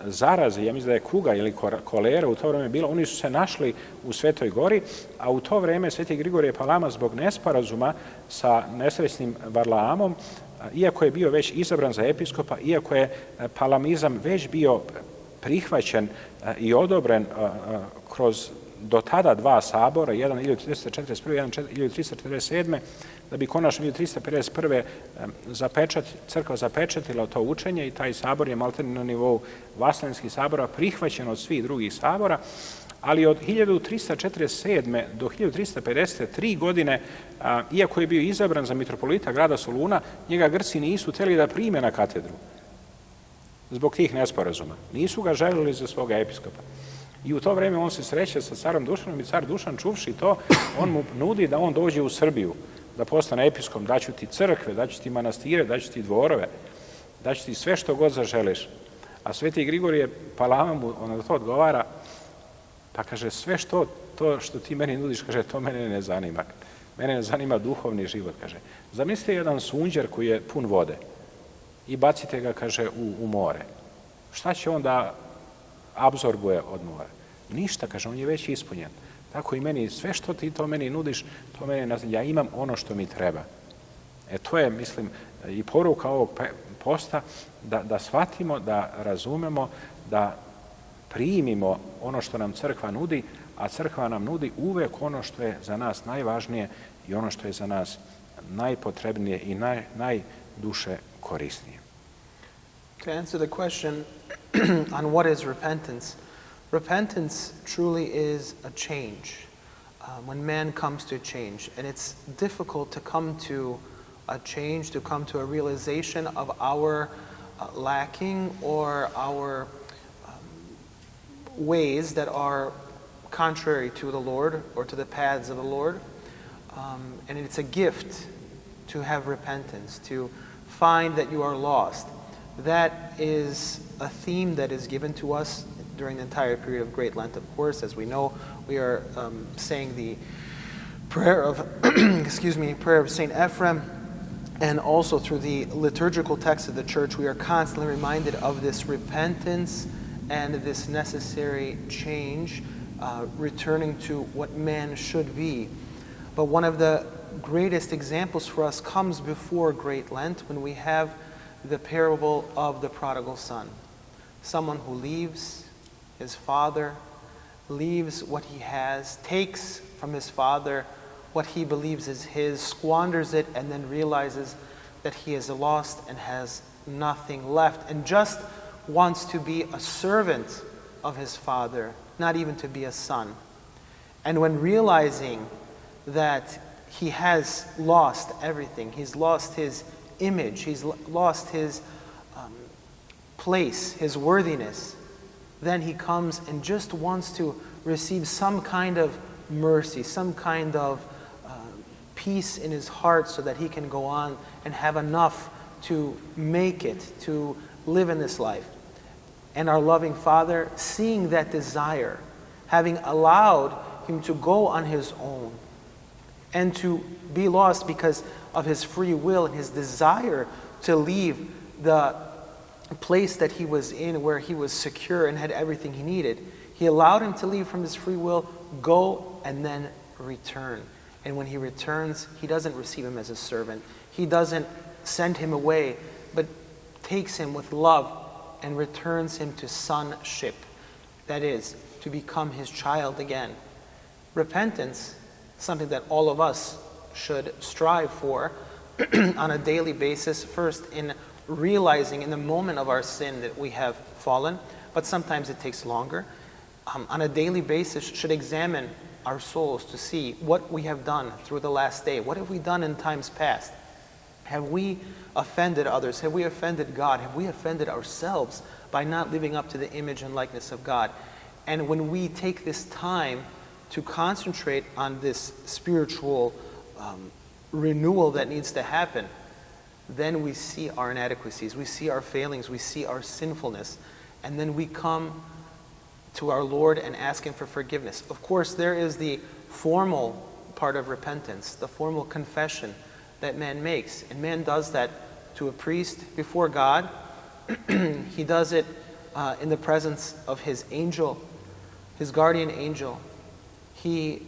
C: zaraze, ja mislim da je kuga ili kolera u to vreme bilo, oni su se našli u Svetoj gori, a u to vreme Sveti Grigorije Palama zbog nesporazuma sa nesrećnim Varlaamom, iako je bio već izabran za episkopa, iako je palamizam već bio prihvaćen i odobren kroz do tada dva sabora, jedan 1341. jedan 1347. da bi konačno 1351. crkva zapečatila to učenje i taj sabor je maltene na nivou vaseljenskih sabora prihvaćen od svih drugih sabora, ali od 1347. do 1353 godine, iako je bio izabran za mitropolita grada Soluna, njega Grci nisu hteli da prime na katedru zbog tih nesporazuma. Nisu ga želeli za svoga episkopa. I u to vreme on se sreće sa carom Dušanom i car Dušan čuvši to, on mu nudi da on dođe u Srbiju, da postane episkop, daću ti crkve, daću ti manastire, daću ti dvorove, daću ti sve što god zaželiš. A Sveti Grigorije Palama mu na to odgovara, pa kaže, sve što ti meni nudiš, kaže, to mene ne zanima. Mene ne zanima duhovni život, kaže. Zamislite jedan sunđer koji je pun vode i bacite ga, kaže, u more. Šta će on da apsorbuje od mora? Ništa, kaže, on je već ispunjen. Tako i meni, sve što ti to meni nudiš, to mene ne zanima. Ja imam ono što mi treba. To je, mislim, i poruka ovog posta, da shvatimo, da razumemo, da primimo ono što nam crkva nudi, a crkva nam nudi uvek ono što je za nas najvažnije i ono što je za nas najpotrebnije i najduše korisnije.
B: To answer the question on what is repentance, repentance truly is a change. When man comes to change, and it's difficult to come to a change, to come to a realization of our lacking or our ways that are contrary to the Lord or to the paths of the Lord. And it's a gift to have repentance, to find that you are lost. That is a theme that is given to us during the entire period of Great Lent, of course. As we know, we are saying the prayer of, prayer of St. Ephraim, and also through the liturgical text of the Church, we are constantly reminded of this repentance and this necessary change, returning to what man should be. But one of the greatest examples for us comes before Great Lent, when we have the parable of the prodigal son. Someone who leaves his father, leaves what he has, takes from his father what he believes is his, squanders it, and then realizes that he is lost and has nothing left, and just wants to be a servant of his father, not even to be a son. And when realizing that he has lost everything, he's lost his image, he's lost his place, his worthiness, then he comes and just wants to receive some kind of mercy, some kind of peace in his heart so that he can go on and have enough to make it, to live in this life. And our loving Father, seeing that desire, having allowed him to go on his own and to be lost because of his free will and his desire to leave the place that he was in where he was secure and had everything he needed, he allowed him to leave from his free will, go, and then return. And when he returns, he doesn't receive him as a servant. He doesn't send him away, but takes him with love and returns him to sonship. That is, to become his child again. Repentance, something that all of us should strive for on a daily basis, first in realizing in the moment of our sin that we have fallen, but sometimes it takes longer. On a daily basis should examine our souls to see what we have done through the last day. What have we done in times past? Have we offended others? Have we offended God? Have we offended ourselves by not living up to the image and likeness of God? And when we take this time to concentrate on this spiritual renewal that needs to happen, then we see our inadequacies, we see our failings, we see our sinfulness, and then we come to our Lord and ask him for forgiveness. Of course, there is the formal part of repentance, the formal confession that man makes. And man does that to a priest before God. He does it in the presence of his angel, his guardian angel. He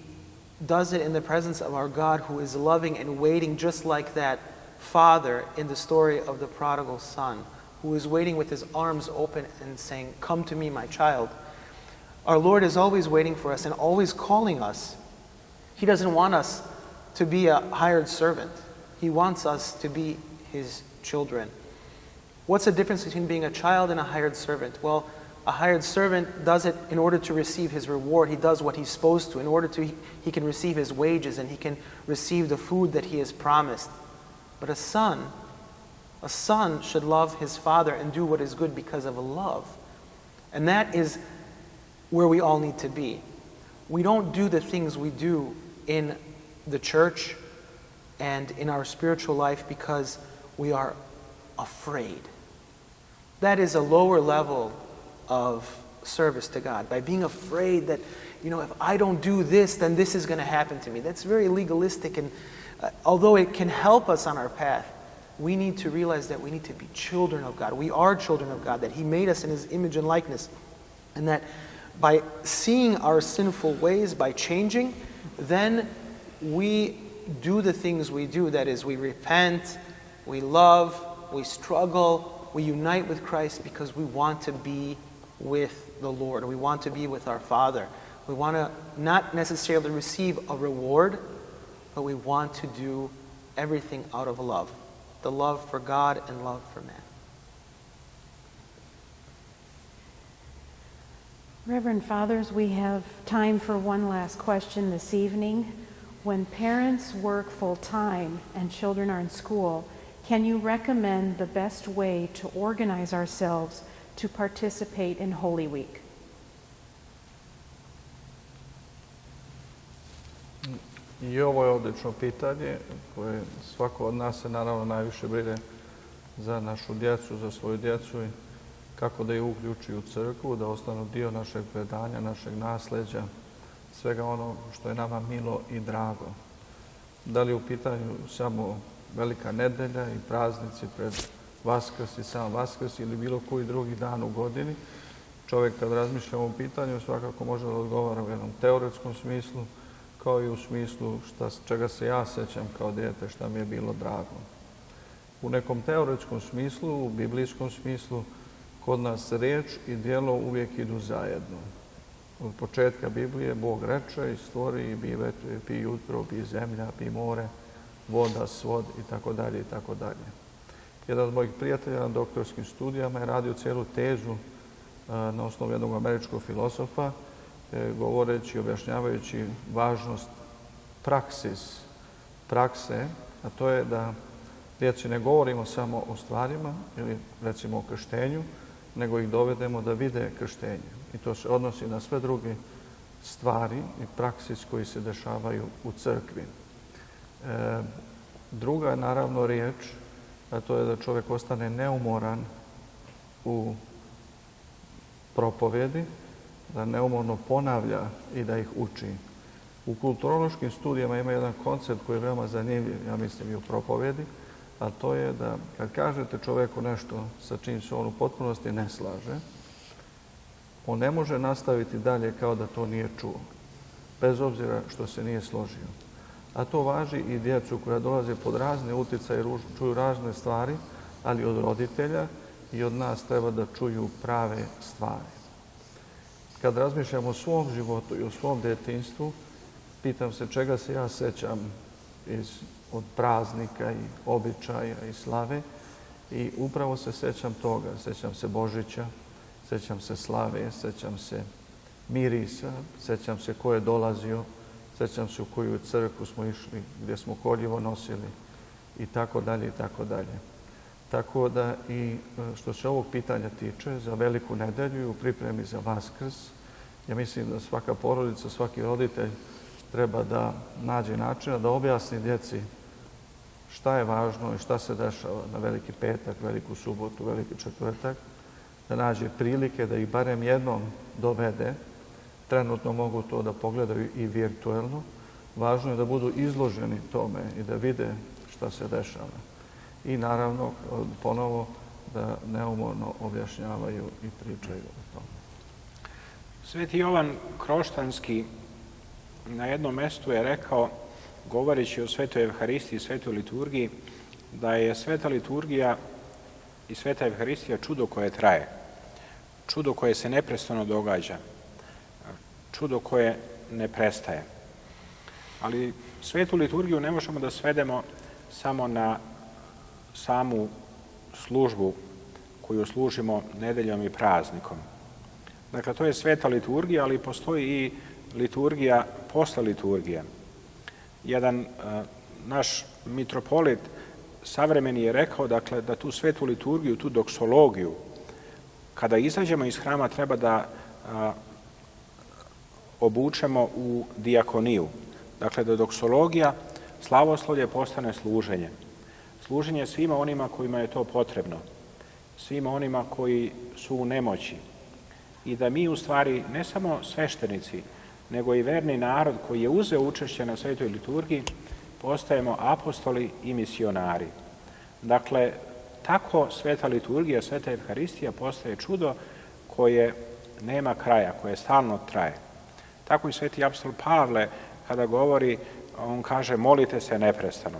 B: does it in the presence of our God, who is loving and waiting, just like that father in the story of the prodigal son, who is waiting with his arms open and saying, "Come to me, my child." Our Lord is always waiting for us and always calling us. He doesn't want us to be a hired servant. He wants us to be his children. What's the difference between being a child and a hired servant? Well, a hired servant does it in order to receive his reward. He does what he's supposed to. In order to, he can receive his wages and he can receive the food that he has promised. But a son should love his father and do what is good because of love. And that is where we all need to be. We don't do the things we do in the church and in our spiritual life because we are afraid. That is a lower level of service to God. By being afraid that, if I don't do this, then this is going to happen to me. That's very legalistic, and although it can help us on our path, we need to realize that we need to be children of God. We are children of God, that He made us in His image and likeness, and that by seeing our sinful ways, by changing, then we do the things we do. That is, we repent, we love, we struggle, we unite with Christ because we want to be with the Lord. We want to be with our Father. We want to not necessarily receive a reward, but we want to do everything out of love. The love for God and love for man.
D: Reverend Fathers, we have time for one last question this evening. When parents work full-time and children are in school, can you recommend the best way to organize ourselves to participate in Holy Week?
A: I ovo je odlično pitanje koje svako od nas se naravno najviše brine za našu djecu, za svoju djecu i kako da je uključi u crkvu, da ostanu dio našeg predanja, našeg nasleđa, svega ono što je nama milo i drago. Da li je u pitanju samo Velika nedelja i praznici pred Vaskrs i sam Vaskrs ili bilo koji drugi dan u godini, čovjek kad razmišlja o ovom pitanju svakako može da odgovara u jednom teoretskom smislu, kao i u smislu čega se ja sećam kao dijete, šta mi je bilo drago. U nekom teoretskom smislu, u biblijskom smislu, kod nas riječ i djelo uvijek idu zajedno. Od početka Biblije Bog reče i stvori i bi vetre, bi jutro, bi zemlja, bi more, voda, svod i tako dalje i tako dalje. Jedan od mojih prijatelja na doktorskim studijama je radio cijelu tezu na osnovu jednog američkog filosofa, govoreći i objašnjavajući važnost prakse, a to je da djeci ne govorimo samo o stvarima ili recimo o krštenju, nego ih dovedemo da vide krštenje. I to se odnosi na sve druge stvari i praksis koji se dešavaju u crkvi. Druga je naravno riječ, a to je da čovjek ostane neumoran u propovjedi, da neumorno ponavlja i da ih uči. U kulturološkim studijama ima jedan koncept koji je veoma zanimljiv, ja mislim i u propovjedi, a to je da kad kažete čovjeku nešto sa čim se on u potpunosti ne slaže, on ne može nastaviti dalje kao da to nije čuo, bez obzira što se nije složio. A to važi i djecu koja dolaze pod razne utjecaje, čuju razne stvari, ali od roditelja i od nas treba da čuju prave stvari. Kad razmišljam o svom životu i o svom djetinjstvu, pitam se čega se ja sećam od praznika i običaja i slave i upravo se sećam toga. Sećam se Božića, sećam se slave, sećam se mirisa, sećam se ko je dolazio, sećam se u koju crkvu smo išli, gdje smo koljevo nosili i tako dalje i tako dalje. Tako da i što se ovog pitanja tiče, za Veliku nedelju i u pripremi za Vaskrs, ja mislim da svaka porodica, svaki roditelj treba da nađe načina da objasni djeci šta je važno i šta se dešava na Veliki petak, Veliku subotu, Veliki četvrtak, da nađe prilike da ih barem jednom dovede. Trenutno mogu to da pogledaju i virtuelno. Važno je da budu izloženi tome i da vide šta se dešava. I naravno, ponovo, da neumorno objašnjavaju i pričaju o tome.
C: Sveti Jovan Kroštanski na jednom mjestu je rekao, govoreći o Svetoj Evharistiji i Svetoj liturgiji, da je Sveta liturgija i Sveta Evharistija čudo koje traje, čudo koje se neprestano događa, čudo koje ne prestaje. Ali svetu liturgiju ne možemo da svedemo samo na samu službu koju služimo nedeljom i praznikom. Dakle, to je sveta liturgija, ali postoji i liturgija posle liturgije. Jedan naš mitropolit savremeni je rekao, dakle, da tu svetu liturgiju, tu doksologiju, kada izađemo iz hrama treba da obučemo u dijakoniju. Dakle, da doksologija, slavoslovlje postane služenje. Služenje svima onima kojima je to potrebno, svima onima koji su u nemoći. I da mi, u stvari, ne samo sveštenici, nego i verni narod koji je uzeo učešće na svetoj liturgiji, postajemo apostoli i misionari. Dakle, tako sveta liturgija, sveta Evharistija postaje čudo koje nema kraja, koje stalno traje. Tako i sveti apostol Pavle, kada govori, on kaže molite se neprestano.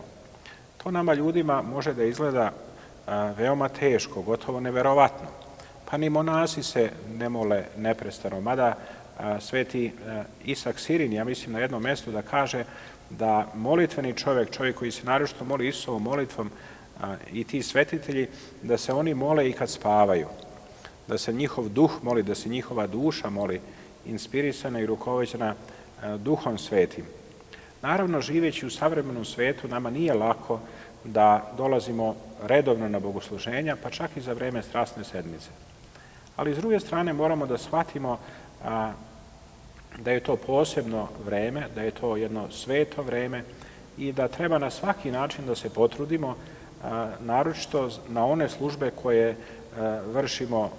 C: To nama ljudima može da izgleda veoma teško, gotovo neverovatno. Pa ni monasi se ne mole neprestano, mada sveti Isak Sirin, ja mislim na jednom mjestu da kaže da molitveni čovjek koji se naročito moli Isusovom molitvom i ti svetitelji, da se oni mole i kad spavaju, da se njihov duh moli, da se njihova duša moli, inspirisana i rukovođena Duhom Svetim. Naravno, živeći u savremenom svetu, nama nije lako da dolazimo redovno na bogosluženja, pa čak i za vreme strasne sedmice. Ali s druge strane moramo da shvatimo da je to posebno vreme, da je to jedno sveto vreme i da treba na svaki način da se potrudimo, naročito na one službe koje vršimo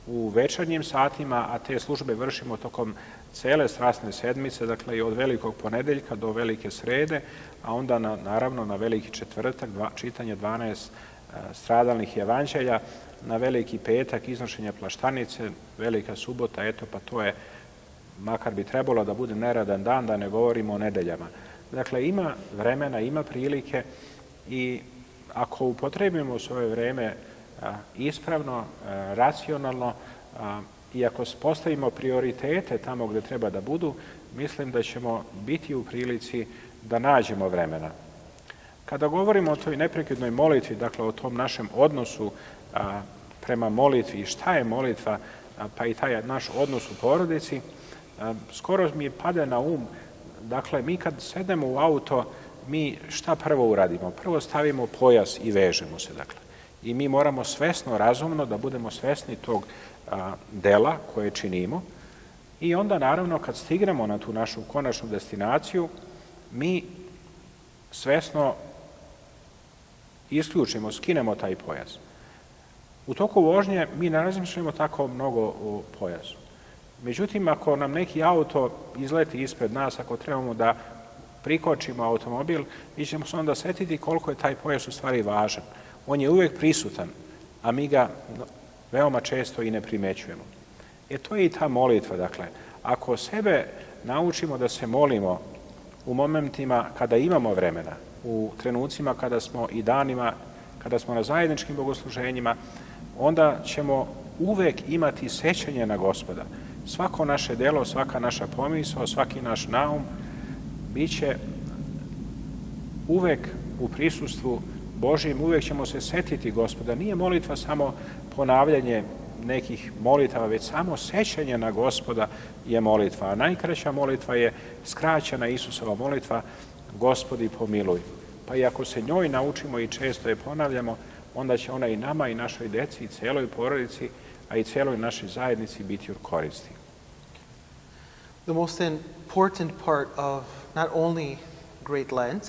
C: u večernjim satima, a te službe vršimo tokom cele strasne sedmice, dakle i od velikog ponedeljka do velike srede, a onda naravno na veliki četvrtak čitanje 12 stradalnih evanđelja, na veliki petak iznošenja plaštanice, velika subota, eto pa to je, makar bi trebalo da bude neradan dan, da ne govorimo o nedeljama. Dakle, ima vremena, ima prilike i ako upotrebimo svoje vreme ispravno, racionalno i ako postavimo prioritete tamo gde treba da budu, mislim da ćemo biti u prilici da nađemo vremena. Kada govorimo o toj neprekidnoj molitvi, dakle o tom našem odnosu prema molitvi i šta je molitva, pa i taj naš odnos u porodici, skoro mi pade na um, dakle mi kad sedemo u auto, mi šta prvo uradimo? Prvo stavimo pojas i vežemo se, dakle. I mi moramo svesno, razumno da budemo svesni tog dela koje činimo i onda naravno kad stignemo na tu našu konačnu destinaciju, mi svesno isključimo, skinemo taj pojas. U toku vožnje mi ne razmišljamo tako mnogo o pojasu. Međutim, ako nam neki auto izleti ispred nas, ako trebamo da prikočimo automobil, mi ćemo se onda setiti koliko je taj pojas u stvari važan. On je uvek prisutan, a mi ga veoma često i ne primećujemo. To je i ta molitva, dakle. Ako sebe naučimo da se molimo u momentima kada imamo vremena, u trenucima kada smo i danima, kada smo na zajedničkim bogosluženjima, onda ćemo uvek imati sećanje na Gospoda. Svako naše delo, svaka naša pomisao, svaki naš naum biće uvek u prisustvu Božijim, uvek ćemo se setiti Gospoda. Nije molitva samo ponavljanje nekih molitava, već samo sećanje na Gospoda je molitva. A najkraća molitva je skraćena Isusova molitva, Gospodi pomiluj. Pa i ako se njoj naučimo i često je ponavljamo, onda će ona i nama i našoj deci i celoj porodici, a i celoj našoj zajednici biti od koristi.
B: The most important part of not only Great Lent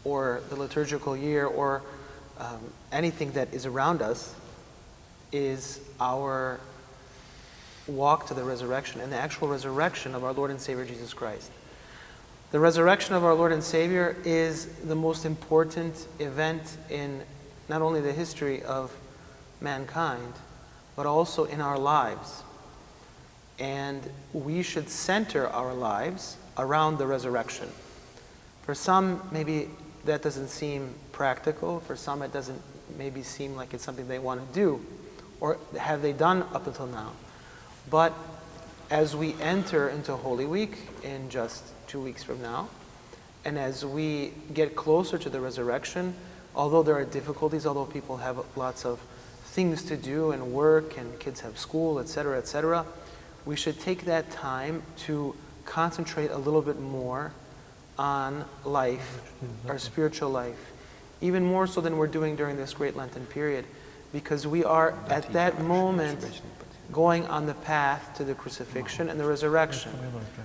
B: or the liturgical year or anything that is around us is our walk to the resurrection and the actual resurrection of our Lord and Savior Jesus Christ. The resurrection of our Lord and Savior is the most important event in not only the history of mankind, but also in our lives. And we should center our lives around the resurrection. For some, maybe that doesn't seem practical. For some, it doesn't maybe seem like it's something they want to do, or have they done up until now. But as we enter into Holy Week in just 2 weeks from now, and as we get closer to the resurrection, although there are difficulties, although people have lots of things to do and work and kids have school, etc., we should take that time to concentrate a little bit more on life, our spiritual life, even more so than we're doing during this great Lenten period, because we are at that moment going on the path to the crucifixion and the resurrection.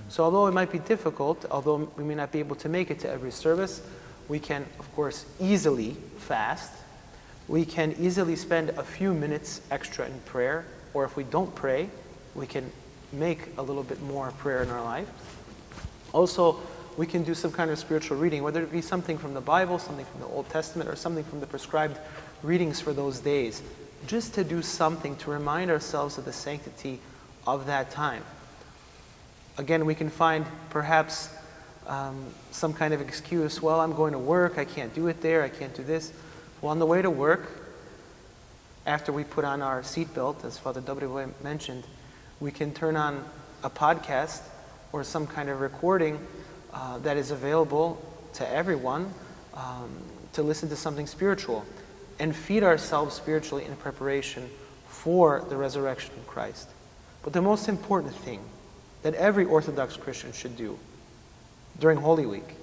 B: So although it might be difficult, although we may not be able to make it to every service, we can, of course, easily fast. We can easily spend a few minutes extra in prayer, or if we don't pray, we can make a little bit more prayer in our life. Also, we can do some kind of spiritual reading, whether it be something from the Bible, something from the Old Testament, or something from the prescribed readings for those days, just to do something to remind ourselves of the sanctity of that time. Again, we can find perhaps some kind of excuse. Well, I'm going to work, I can't do it there, I can't do this. Well, on the way to work, after we put on our seatbelt, as Father Dobrovoy mentioned, we can turn on a podcast or some kind of recording that is available to everyone to listen to something spiritual and feed ourselves spiritually in preparation for the resurrection of Christ. But the most important thing that every Orthodox Christian should do during Holy Week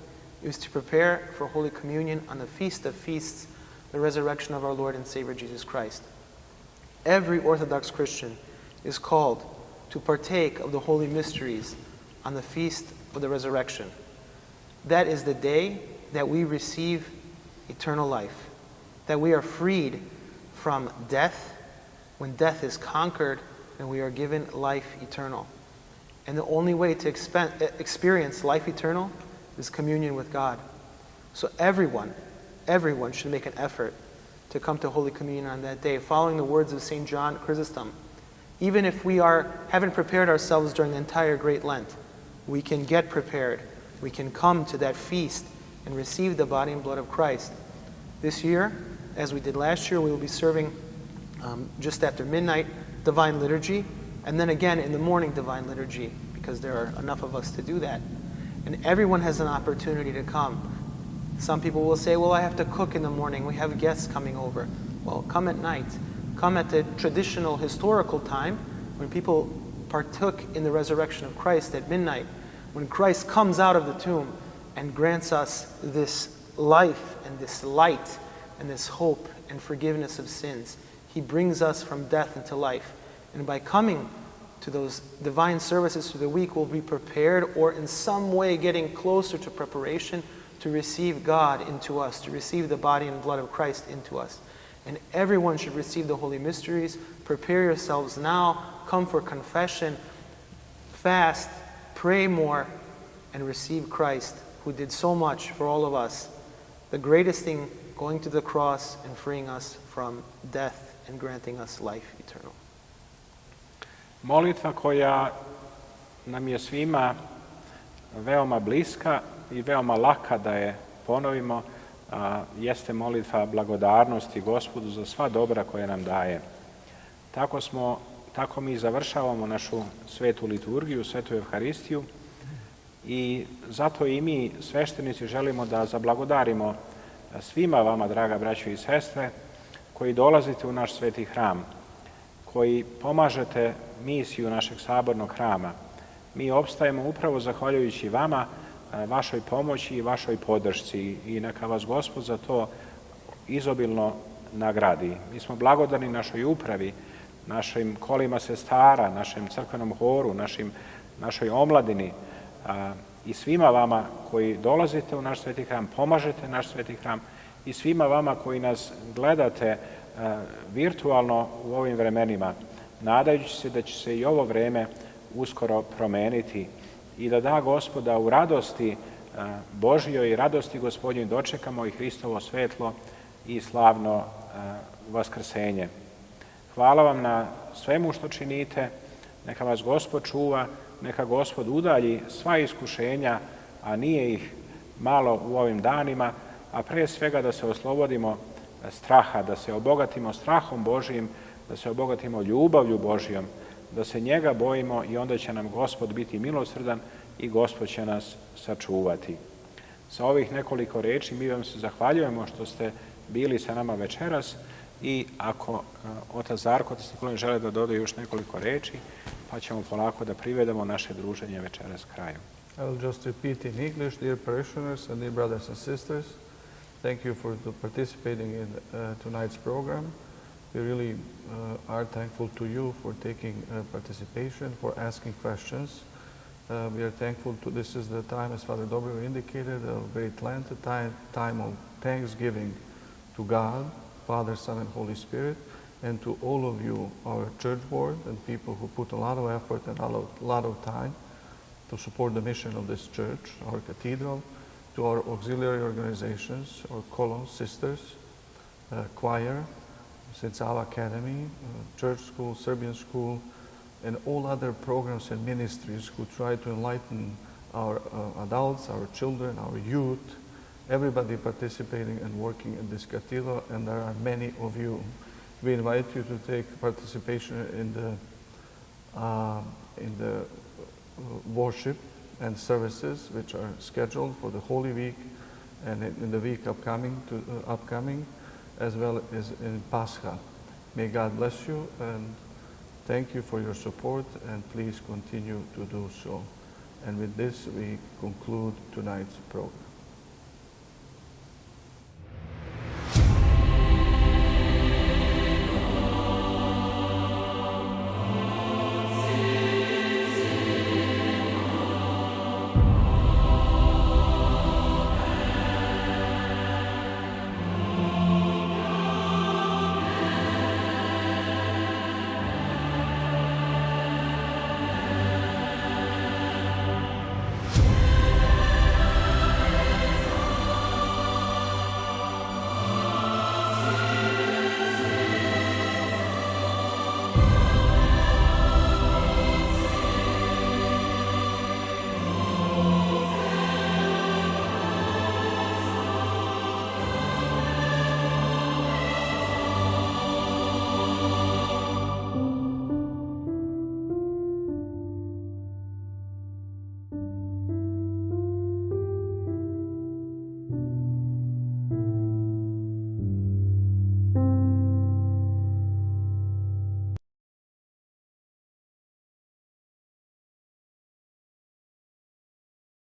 B: is to prepare for Holy Communion on the Feast of Feasts, the resurrection of our Lord and Savior Jesus Christ. Every Orthodox Christian is called to partake of the holy mysteries on the Feast of the Resurrection. That is the day that we receive eternal life, that we are freed from death, when death is conquered and we are given life eternal. And the only way to experience life eternal is communion with God. So everyone should make an effort to come to Holy Communion on that day, following the words of St. John Chrysostom. Even if we haven't prepared ourselves during the entire Great Lent, we can get prepared. We can come to that feast and receive the body and blood of Christ. This year, as we did last year, we will be serving just after midnight Divine Liturgy, and then again in the morning Divine Liturgy, because there are enough of us to do that. And everyone has an opportunity to come. Some people will say, well, I have to cook in the morning. We have guests coming over. Well, come at night. Come at the traditional historical time when people partook in the resurrection of Christ at midnight, when Christ comes out of the tomb and grants us this life and this light and this hope and forgiveness of sins. He brings us from death into life. And by coming to those divine services through the week, we'll be prepared, or in some way getting closer to preparation to receive God into us, to receive the body and blood of Christ into us. And everyone should receive the holy mysteries. Prepare yourselves now. Come for confession. Fast. Pray more. And receive Christ, who did so much for all of us. The greatest thing, going to the cross and freeing us from death and granting us life eternal.
C: Molitva koja nam je svima veoma bliska i veoma laka da je ponovimo, jeste molitva blagodarnosti Gospodu za sva dobra koje nam daje. Tako mi završavamo našu svetu liturgiju, svetu Evharistiju, i zato i mi, sveštenici, želimo da zablagodarimo svima vama, draga braćo i sestre, koji dolazite u naš sveti hram, koji pomažete misiju našeg sabornog hrama. Mi opstajemo upravo zahvaljujući vama, vašoj pomoći i vašoj podršci, i neka vas Gospod za to izobilno nagradi. Mi smo blagodarni našoj upravi, našim kolima sestara, našem crkvenom horu, našoj omladini i svima vama koji dolazite u naš sveti hram, pomažete naš sveti hram, i svima vama koji nas gledate virtualno u ovim vremenima, nadajući se da će se i ovo vreme uskoro promeniti i da Gospoda u radosti Božjoj i radosti Gospodnjoj dočekamo i Hristovo svetlo i slavno vaskrsenje. Hvala vam na svemu što činite, neka vas Gospod čuva, neka Gospod udalji sva iskušenja, a nije ih malo u ovim danima, a pre svega da se oslobodimo straha, da se obogatimo strahom Božijim, da se obogatimo ljubavlju Božijom, da se njega bojimo i onda će nam Gospod biti milosrdan i Gospod će nas sačuvati. Sa ovih nekoliko reči mi vam se zahvaljujemo što ste bili sa nama večeras i ako otac Zarko, otac Nikolin žele da dodaju još nekoliko reči, pa ćemo polako da privedemo naše druženje večeras kraju.
A: I will just repeat in English, dear parishioners and dear brothers and sisters, thank you for participating in tonight's program. We really are thankful to you for taking participation, for asking questions. We are thankful to, this is the time, as Father Dobro indicated, a very talented time of thanksgiving to God, Father, Son, and Holy Spirit, and to all of you, our church board, and people who put a lot of effort and a lot of time to support the mission of this church, our cathedral, to our auxiliary organizations, our columns, sisters, choir, St. Sava Academy, church school, Serbian school, and all other programs and ministries who try to enlighten our adults, our children, our youth, everybody participating and working in this cathedral, and there are many of you. We invite you to take participation in the worship and services which are scheduled for the Holy Week and in the week upcoming, as well as in Pascha. May God bless you and thank you for your support, and please continue to do so. And with this, we conclude tonight's program.